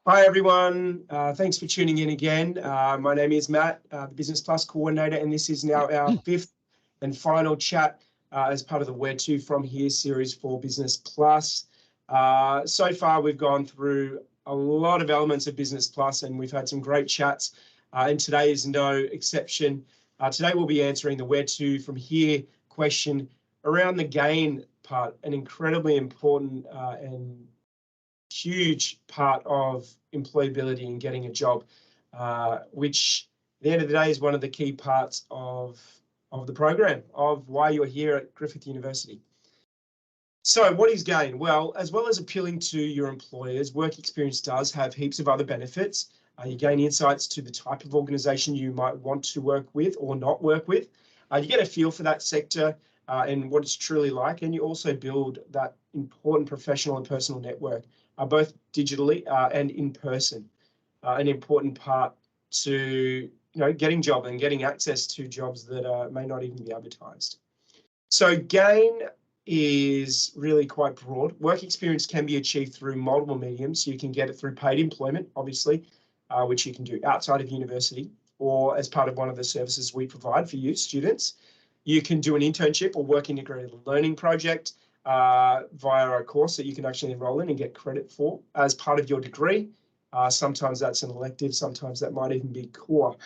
Hi everyone, thanks for tuning in again. My name is Matt, the Business Plus Coordinator, and this is now our fifth and final chat as part of the Where To From Here series for Business Plus. So far we've gone through a lot of elements of Business Plus and we've had some great chats, and today is no exception. Today we'll be answering the Where To From Here question around the gain part, an incredibly important and huge part of employability and getting a job, which at the end of the day is one of the key parts of the program, of why you're here at Griffith University. So what is gain? Well as appealing to your employers, work experience does have heaps of other benefits. You gain insights to the type of organisation you might want to work with or not work with. You get a feel for that sector and what it's truly like, and you also build that important professional and personal network, both digitally and in person, an important part to getting job and getting access to jobs that may not even be advertised. So gain is really quite broad. Work experience can be achieved through multiple mediums. You can get it through paid employment, obviously, which you can do outside of university or as part of one of the services we provide for you students. You can do an internship or work integrated learning project via a course that you can actually enroll in and get credit for as part of your degree. Sometimes that's an elective, sometimes that might even be core.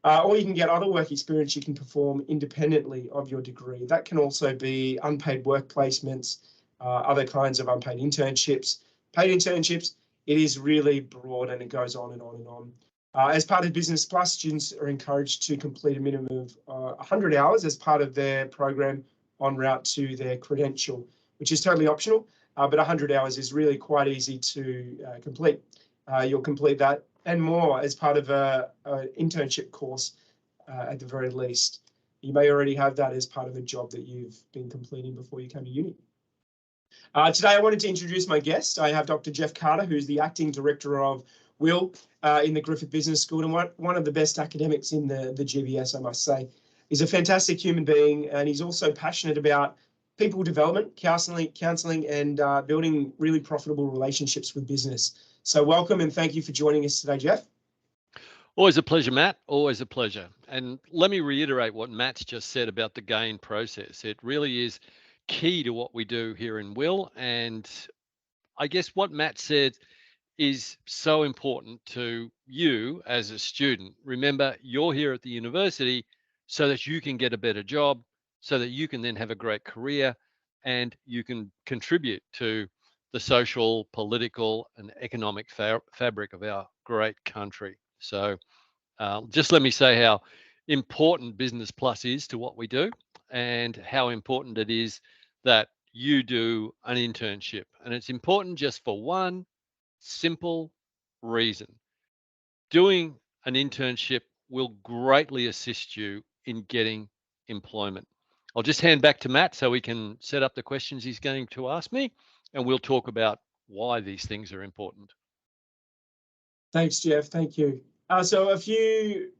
Or you can get other work experience you can perform independently of your degree. That can also be unpaid work placements, other kinds of unpaid internships, paid internships. It is really broad and it goes on and on and on. As part of Business Plus, students are encouraged to complete a minimum of 100 hours as part of their program en route to their credential, which is totally optional, but 100 hours is really quite easy to complete. You'll complete that and more as part of an internship course at the very least. You may already have that as part of a job that you've been completing before you came to uni. Today I wanted to introduce my guest. I have Dr. Jeff Carter, who's the Acting Director of Will in the Griffith Business School and one of the best academics in the GBS, I must say. He's a fantastic human being and he's also passionate about people development, counselling and building really profitable relationships with business. So welcome and thank you for joining us today, Jeff. Always a pleasure, Matt. Always a pleasure. And let me reiterate what Matt's just said about the gain process. It really is key to what we do here in Will. And I guess what Matt said is so important to you as a student. Remember, you're here at the university so that you can get a better job, so that you can then have a great career and you can contribute to the social, political, and economic fabric of our great country. So just let me say how important Business Plus is to what we do and how important it is that you do an internship. And it's important just for one simple reason. Doing an internship will greatly assist you in getting employment. I'll just hand back to Matt so he can set up the questions he's going to ask me, and we'll talk about why these things are important. Thanks, Jeff. Thank you. So a few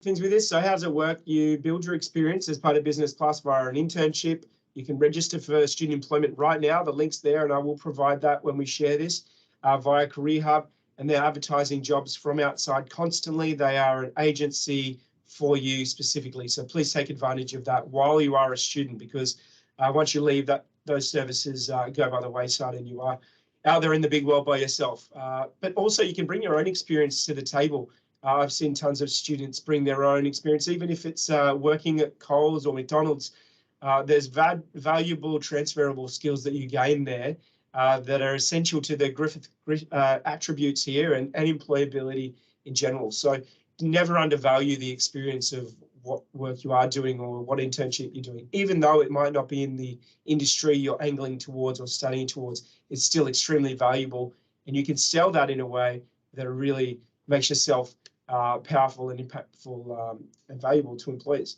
things with this. So how does it work? You build your experience as part of Business Plus via an internship. You can register for student employment right now. The link's there, and I will provide that when we share this via Career Hub. And they're advertising jobs from outside constantly. They are an agency for you specifically. So please take advantage of that while you are a student, because once you leave, those services go by the wayside and you are out there in the big world by yourself. But also you can bring your own experience to the table. I've seen tons of students bring their own experience, even if it's working at Coles or McDonald's. There's valuable transferable skills that you gain there that are essential to the Griffith attributes here and employability in general. So never undervalue the experience of what work you are doing or what internship you're doing, even though it might not be in the industry you're angling towards or studying towards. It's still extremely valuable, and you can sell that in a way that really makes yourself powerful and impactful and valuable to employers.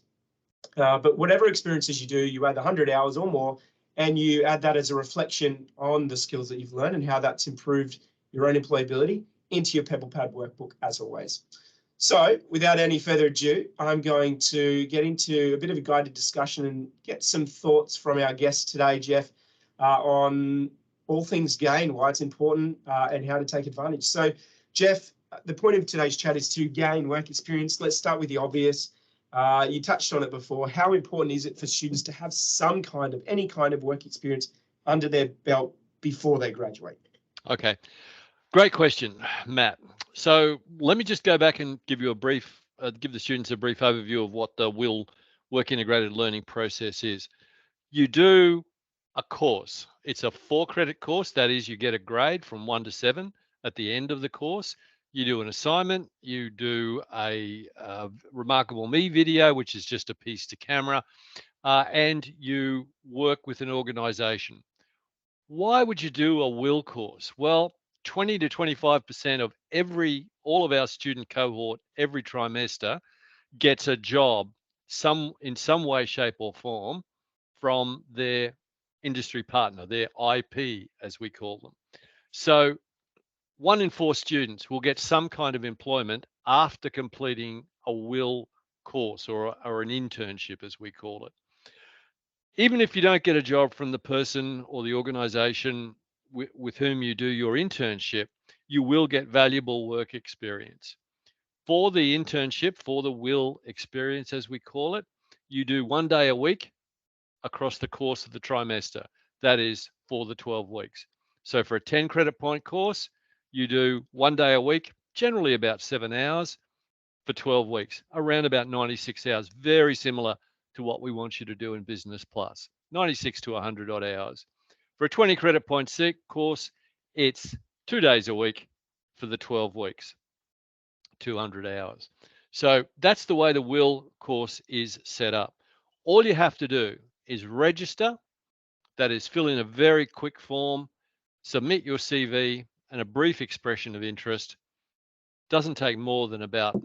But whatever experiences you do, you add 100 hours or more, and you add that as a reflection on the skills that you've learned and how that's improved your own employability into your PebblePad workbook, as always. So without any further ado, I'm going to get into a bit of a guided discussion and get some thoughts from our guest today, Jeff, on all things gain, why it's important and how to take advantage. So Jeff, the point of today's chat is to gain work experience. Let's start with the obvious. You touched on it before. How important is it for students to have any kind of work experience under their belt before they graduate? Okay, great question, Matt. So let me just go back and give you a brief, give the students a brief overview of what the WIL work integrated learning process is. You do a course. It's a 4-credit course. That is, you get a grade from 1 to 7 at the end of the course. You do an assignment. You do a Remarkable Me video, which is just a piece to camera, and you work with an organization. Why would you do a WIL course? Well, 20 to 25% of all of our student cohort every trimester gets a job in some way, shape, or form from their industry partner, their IP, as we call them. So 1 in 4 students will get some kind of employment after completing a WIL course or an internship, as we call it. Even if you don't get a job from the person or the organization with whom you do your internship, you will get valuable work experience. For the internship, for the WIL experience, as we call it, you do 1 day a week across the course of the trimester. That is for the 12 weeks. So for a 10 credit point course, you do 1 day a week, generally about 7 hours for 12 weeks, around about 96 hours, very similar to what we want you to do in Business Plus, 96 to 100 odd hours. For a 20 credit point course, it's 2 days a week for the 12 weeks, 200 hours. So that's the way the WIL course is set up. All you have to do is register, that is, fill in a very quick form, submit your CV and a brief expression of interest. Doesn't take more than about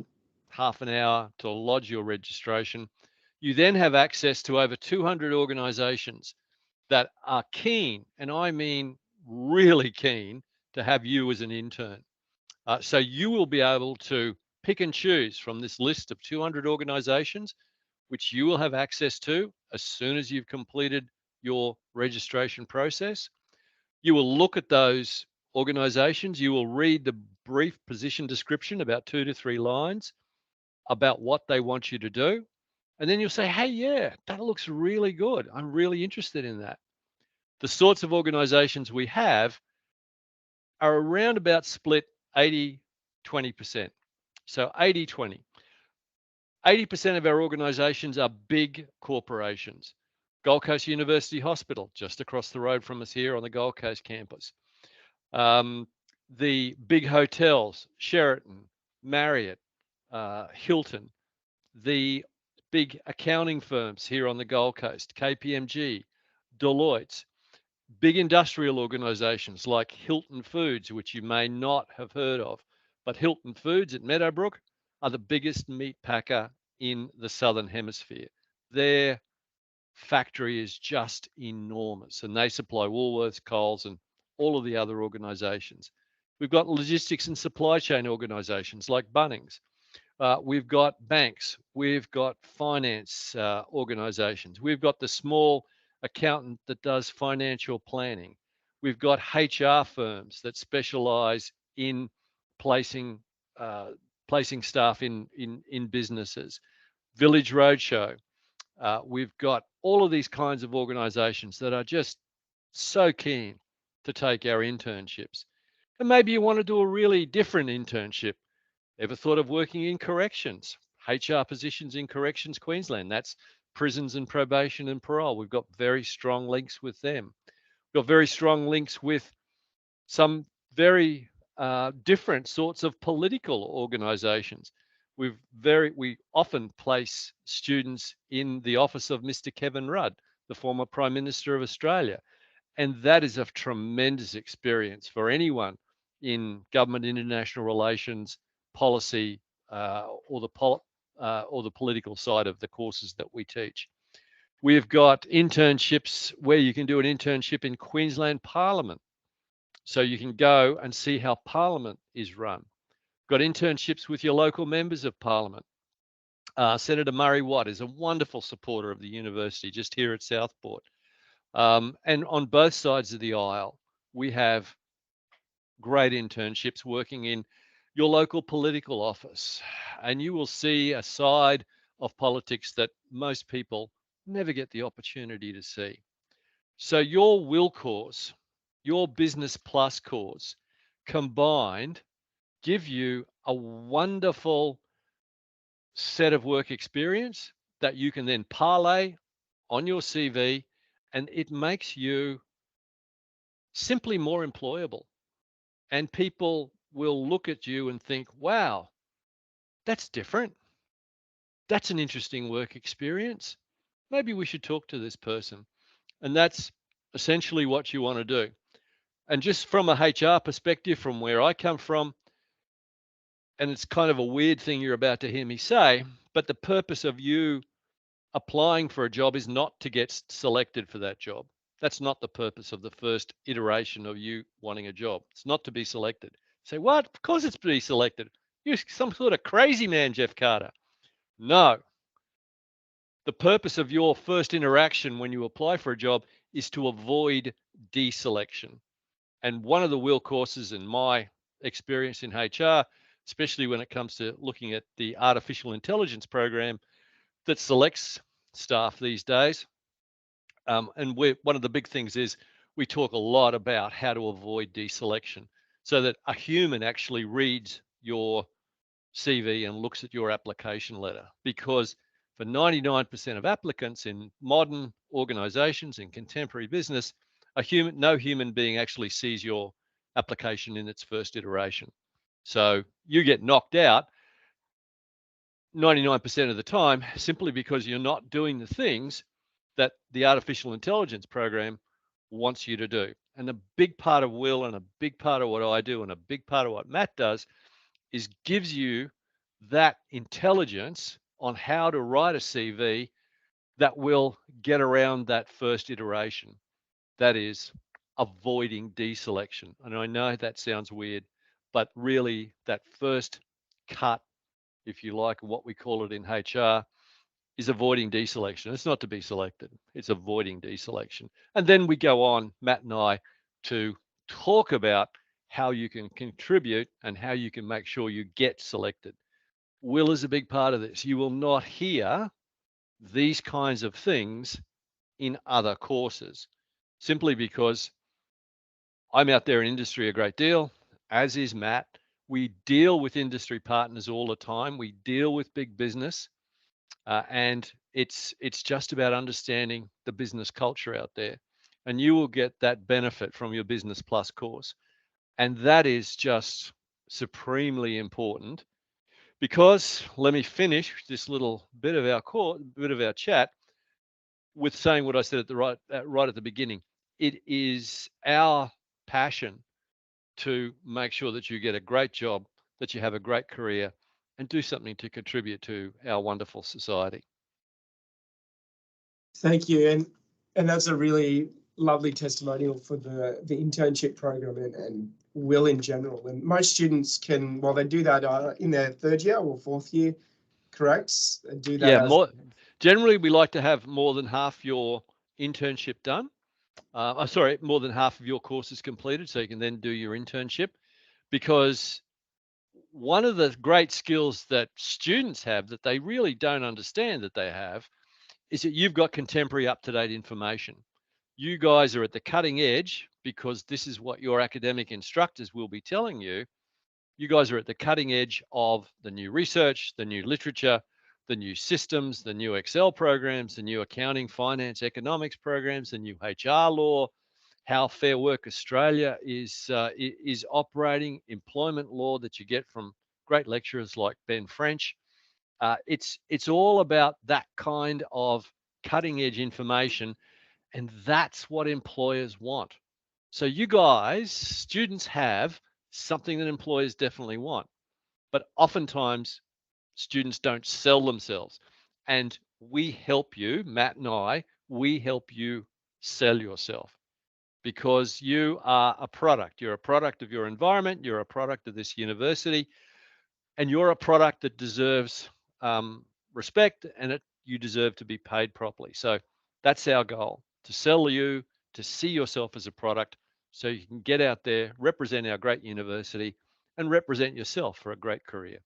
half an hour to lodge your registration. You then have access to over 200 organizations that are keen, and I mean really keen, to have you as an intern. So you will be able to pick and choose from this list of 200 organizations, which you will have access to as soon as you've completed your registration process. You will look at those organizations. You will read the brief position description, about 2 to 3 lines, about what they want you to do. And then you'll say, hey, yeah, that looks really good. I'm really interested in that. The sorts of organizations we have are around about split 80-20%. So 80-20. 80% of our organizations are big corporations. Gold Coast University Hospital, just across the road from us here on the Gold Coast campus. The big hotels, Sheraton, Marriott, Hilton, the big accounting firms here on the Gold Coast, KPMG, Deloitte, big industrial organizations like Hilton Foods, which you may not have heard of, but Hilton Foods at Meadowbrook are the biggest meat packer in the Southern Hemisphere. Their factory is just enormous, and they supply Woolworths, Coles, and all of the other organizations. We've got logistics and supply chain organizations like Bunnings. We've got banks, we've got finance organizations, we've got the small accountant that does financial planning. We've got HR firms that specialize in placing staff in businesses. Village Roadshow. We've got all of these kinds of organizations that are just so keen to take our internships. And maybe you want to do a really different internship. Ever thought of working in corrections? HR positions in Corrections Queensland. That's prisons and probation and parole. We've got very strong links with them. We've got very strong links with some very different sorts of political organizations. We often place students in the office of Mr. Kevin Rudd, the former Prime Minister of Australia. And that is a tremendous experience for anyone in government, international relations, policy, or the political side of the courses that we teach. We've got internships where you can do an internship in Queensland Parliament. So you can go and see how Parliament is run. Got internships with your local members of Parliament. Senator Murray Watt is a wonderful supporter of the university just here at Southport. And on both sides of the aisle, we have great internships working in your local political office, and you will see a side of politics that most people never get the opportunity to see. So your will course, your business plus course combined give you a wonderful set of work experience that you can then parlay on your CV, and it makes you simply more employable. And people will look at you and think, wow, that's different. That's an interesting work experience. Maybe we should talk to this person. And that's essentially what you want to do. And just from a HR perspective, from where I come from, and it's kind of a weird thing you're about to hear me say, but the purpose of you applying for a job is not to get selected for that job. That's not the purpose of the first iteration of you wanting a job. It's not to be selected. Say, what? Of course it's to be selected. You're some sort of crazy man, Jeff Carter. No. The purpose of your first interaction when you apply for a job is to avoid deselection. And one of the will courses in my experience in HR, especially when it comes to looking at the artificial intelligence program that selects staff these days, and one of the big things is we talk a lot about how to avoid deselection so that a human actually reads your CV and looks at your application letter. Because for 99% of applicants in modern organizations in contemporary business, no human being actually sees your application in its first iteration. So you get knocked out 99% of the time simply because you're not doing the things that the artificial intelligence program wants you to do. And a big part of Will and a big part of what I do and a big part of what Matt does is gives you that intelligence on how to write a CV that will get around that first iteration. That is avoiding deselection. And I know that sounds weird, but really that first cut, if you like, what we call it in HR, is avoiding deselection. It's not to be selected, it's avoiding deselection. And then we go on, Matt and I, to talk about how you can contribute and how you can make sure you get selected. Will is a big part of this. You will not hear these kinds of things in other courses simply because I'm out there in industry a great deal, as is Matt. We deal with industry partners all the time. We deal with big business. And it's just about understanding the business culture out there, and you will get that benefit from your Business Plus course, and that is just supremely important. Because let me finish this little bit of our chat with saying what I said at the right at the beginning. It is our passion to make sure that you get a great job, that you have a great career, and do something to contribute to our wonderful society. Thank you, and that's a really lovely testimonial for the internship program and Will in general. And most students can, well, they do that in their third year or fourth year, correct? Do that Yeah, generally we like to have more than half your internship done. Sorry, more than half of your courses completed, so you can then do your internship. Because one of the great skills that students have that they really don't understand that they have is that you've got contemporary up-to-date information. You guys are at the cutting edge because this is what your academic instructors will be telling you. You guys are at the cutting edge of the new research, the new literature, the new systems, the new Excel programs, the new accounting, finance, economics programs, the new HR law, how Fair Work Australia is operating, employment law that you get from great lecturers like Ben French. It's all about that kind of cutting edge information, and that's what employers want. So you guys, students, have something that employers definitely want, but oftentimes students don't sell themselves. And we help you, Matt and I, we help you sell yourself because you are a product. You're a product of your environment. You're a product of this university, and you're a product that deserves respect, and you deserve to be paid properly. So that's our goal, to sell you, to see yourself as a product so you can get out there, represent our great university, and represent yourself for a great career.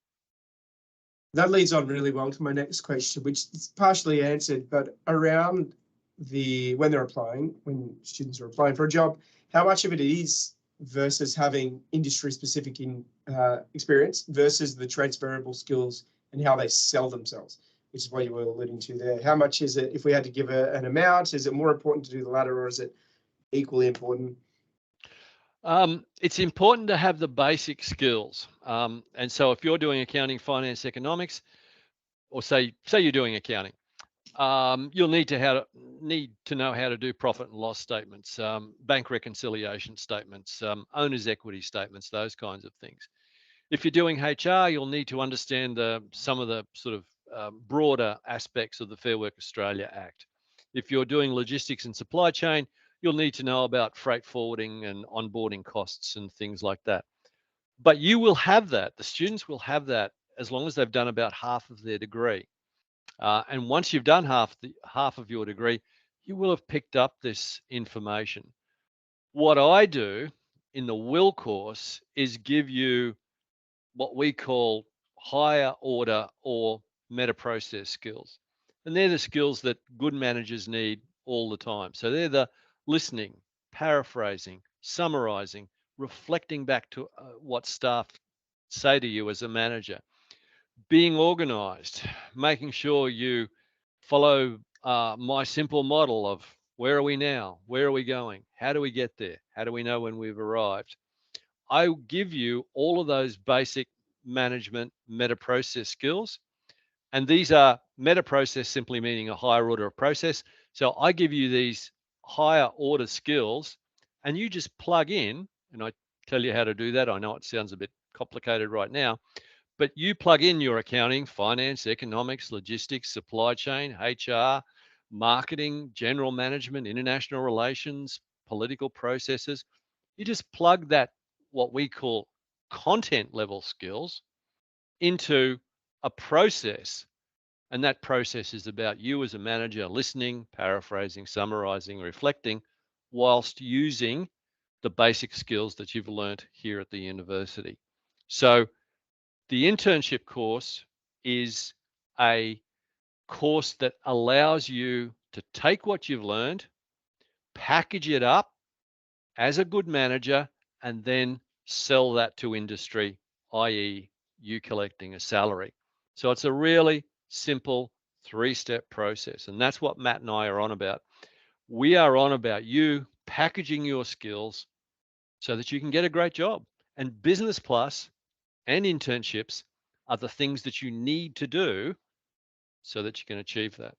That leads on really well to my next question, which is partially answered, but around when they're applying, when students are applying for a job, how much of it is versus having industry-specific experience versus the transferable skills and how they sell themselves, which is what you were alluding to there. How much is it, if we had to give an amount, is it more important to do the latter, or is it equally important? It's important to have the basic skills. And so if you're doing accounting, finance, economics, or say you're doing accounting, you'll need to know how to do profit and loss statements, bank reconciliation statements, owner's equity statements, those kinds of things. If you're doing HR, you'll need to understand some of the sort of broader aspects of the Fair Work Australia Act. If you're doing logistics and supply chain, you'll need to know about freight forwarding and onboarding costs and things like that. But you will have that. The students will have that as long as they've done about half of their degree. And once you've done half of your degree, you will have picked up this information. What I do in the Will course is give you what we call higher order or meta process skills. And they're the skills that good managers need all the time. So they're the listening, paraphrasing, summarizing, reflecting back to what staff say to you as a manager, being organized, making sure you follow my simple model of where are we now? Where are we going? How do we get there? How do we know when we've arrived? I give you all of those basic management meta process skills. And these are meta process simply meaning a higher order of process. So I give you these higher order skills and you just plug in, and I tell you how to do that. I know it sounds a bit complicated right now, but you plug in your accounting, finance, economics, logistics, supply chain, HR, marketing, general management, international relations, political processes. You just plug that, what we call content level skills, into a process. And that process is about you as a manager listening, paraphrasing, summarizing, reflecting, whilst using the basic skills that you've learnt here at the university. So the internship course is a course that allows you to take what you've learned, package it up as a good manager, and then sell that to industry, i.e., you collecting a salary. So it's a really simple 3-step process. And that's what Matt and I are on about. We are on about you packaging your skills so that you can get a great job. And Business Plus and internships are the things that you need to do so that you can achieve that.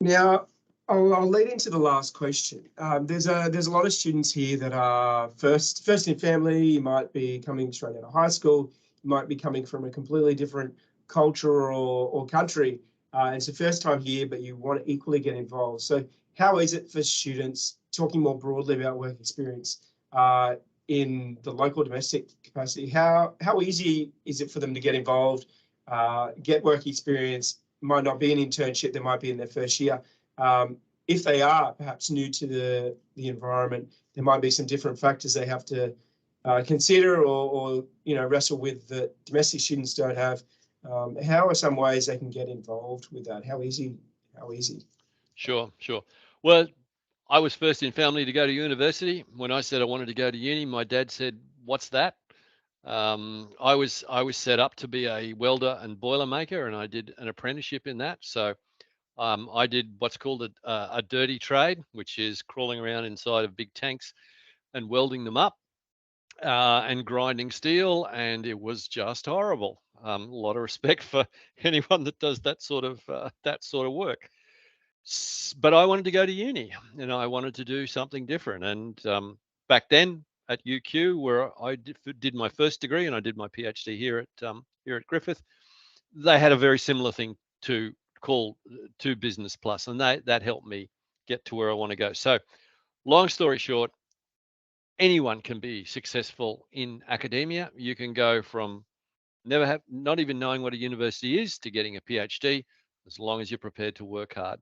Now, I'll lead into the last question. There's a lot of students here that are first in family. You might be coming straight out of high school. You might be coming from a completely different culture or country. It's the first time here, but you want to equally get involved. So how is it for students, talking more broadly about work experience, in the local domestic capacity? How easy is it for them to get involved, get work experience? Might not be an internship, they might be in their first year. If they are perhaps new to the environment, there might be some different factors they have to consider or wrestle with that domestic students don't have. How are some ways they can get involved with that? How easy? Sure. Well, I was first in family to go to university. When I said I wanted to go to uni, my dad said, "What's that?" I was set up to be a welder and boiler maker, and I did an apprenticeship in that. So I did what's called a dirty trade, which is crawling around inside of big tanks and welding them up and grinding steel, and it was just horrible. A lot of respect for anyone that does that sort of work. But I wanted to go to uni, and I wanted to do something different. And back then at UQ, where I did my first degree and I did my PhD here at Griffith, they had a very similar thing to Business Plus, and that helped me get to where I want to go. So, long story short, anyone can be successful in academia. You can go from not even knowing what a university is to getting a PhD, as long as you're prepared to work hard.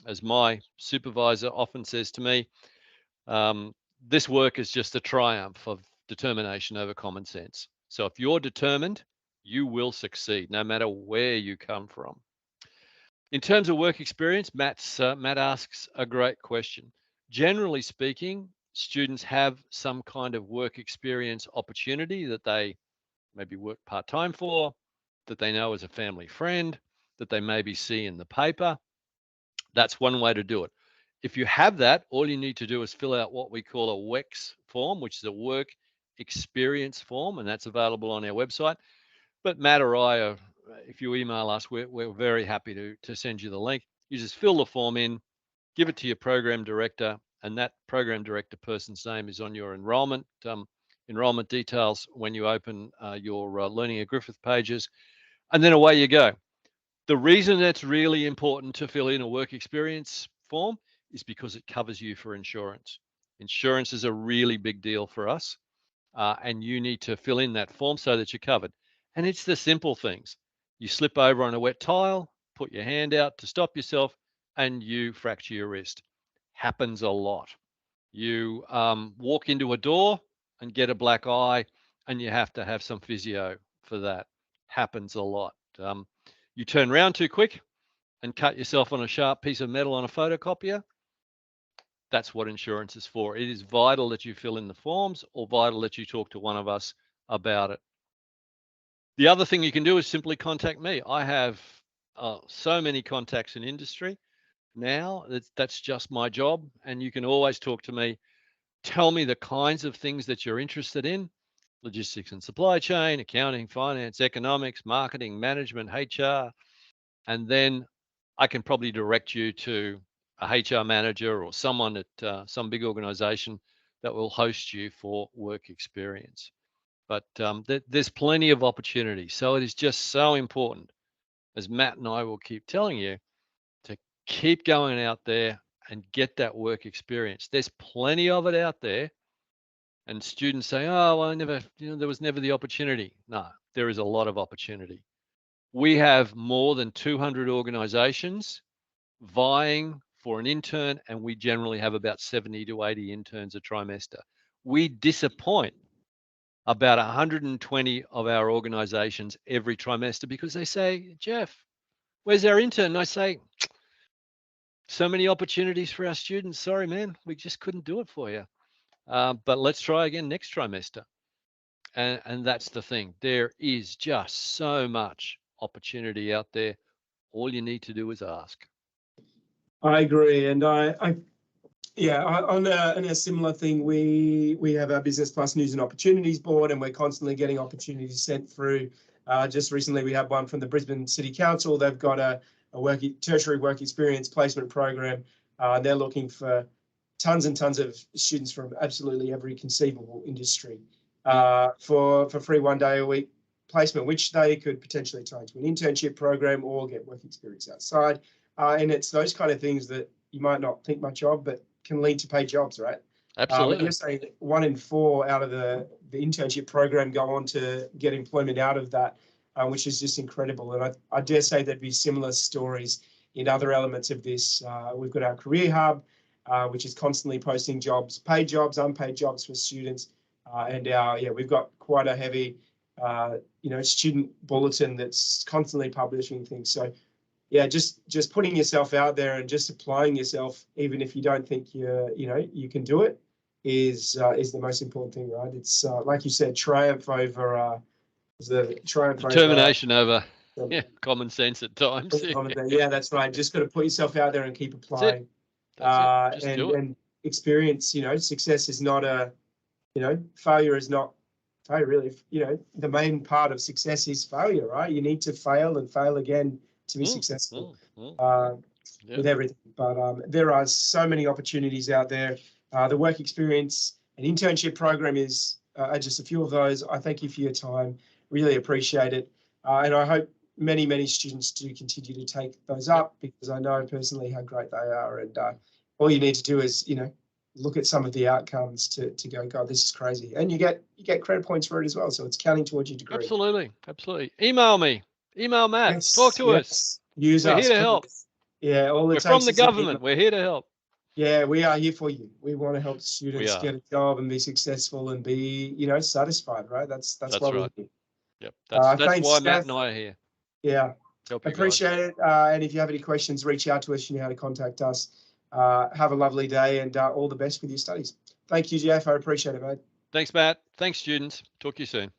As my supervisor often says to me, this work is just a triumph of determination over common sense. So if you're determined, you will succeed no matter where you come from. In terms of work experience, Matt asks a great question. Generally speaking, students have some kind of work experience opportunity that they maybe work part-time for, that they know as a family friend, that they maybe see in the paper. That's one way to do it. If you have that, all you need to do is fill out what we call a WEX form, which is a work experience form, and that's available on our website. But Matt or I, if you email us, we're very happy to send you the link. You just fill the form in, give it to your program director, and that program director person's name is on your enrollment details when you open your Learning at Griffith pages, and then away you go. The reason that's really important to fill in a work experience form is because it covers you for insurance. Insurance is a really big deal for us, and you need to fill in that form so that you're covered. And it's the simple things. You slip over on a wet tile, put your hand out to stop yourself, and you fracture your wrist. Happens a lot. You walk into a door and get a black eye, and you have to have some physio for that. Happens a lot. You turn around too quick and cut yourself on a sharp piece of metal on a photocopier. That's what insurance is for. It is vital that you fill in the forms, or vital that you talk to one of us about it. The other thing you can do is simply contact me. I have so many contacts in industry now. That's just my job, and you can always talk to me. Tell me the kinds of things that you're interested in: logistics and supply chain, accounting, finance, economics, marketing, management, HR, and then I can probably direct you to a HR manager or someone at some big organization that will host you for work experience. But there's plenty of opportunity. So it is just so important, as Matt and I will keep telling you, to keep going out there and get that work experience. There's plenty of it out there. And students say, oh, well, there was never the opportunity. No, there is a lot of opportunity. We have more than 200 organizations vying for an intern, and we generally have about 70 to 80 interns a trimester. We disappoint about 120 of our organizations every trimester because they say, Jeff, where's our intern? And I say, so many opportunities for our students. Sorry, man, we just couldn't do it for you. But let's try again next trimester. And that's the thing. There is just so much opportunity out there. All you need to do is ask. I agree, and on a similar thing, we have our Business Plus News and Opportunities board, and we're constantly getting opportunities sent through. Just recently, we had one from the Brisbane City Council. They've got a tertiary work experience placement program. They're looking for tons and tons of students from absolutely every conceivable industry for free 1 day a week placement, which they could potentially tie into an internship program or get work experience outside. And it's those kind of things that you might not think much of, but can lead to paid jobs, right? Absolutely. You're saying 1 in 4 out of the internship program go on to get employment out of that, which is just incredible. And I dare say there'd be similar stories in other elements of this. We've got our Career Hub, which is constantly posting jobs, paid jobs, unpaid jobs for students. And we've got quite a heavy, student bulletin that's constantly publishing things. So yeah, just putting yourself out there and just applying yourself, even if you don't think you can do it, is the most important thing, right? It's like you said, determination over common sense at times. Yeah, that's right. Just got to put yourself out there and keep applying. That's it. Just do it. And experience. Success is not failure is not failure. Really, the main part of success is failure, right? You need to fail and fail again to be successful with everything. But there are so many opportunities out there. The work experience and internship program is just a few of those. I thank you for your time. Really appreciate it. And I hope many, many students do continue to take those up, because I know personally how great they are. And all you need to do is, look at some of the outcomes to go, God, this is crazy. And you get credit points for it as well. So it's counting towards your degree. Absolutely. Email me. Email Matt. Yes, talk to us. Use We're us. Here to help. Yeah, all the We're from the government. We're here to help. Yeah, we are here for you. We want to help We students are. get a job and be successful and be, satisfied, right? That's why That's we're right. here. Yep. That's Thanks, why Matt Steph. and I are here. Yeah, Help you guys. appreciate it. And if you have any questions, reach out to us. You know how to contact us. Have a lovely day and all the best with your studies. Thank you, Jeff. I appreciate it, mate. Thanks, Matt. Thanks, students. Talk to you soon.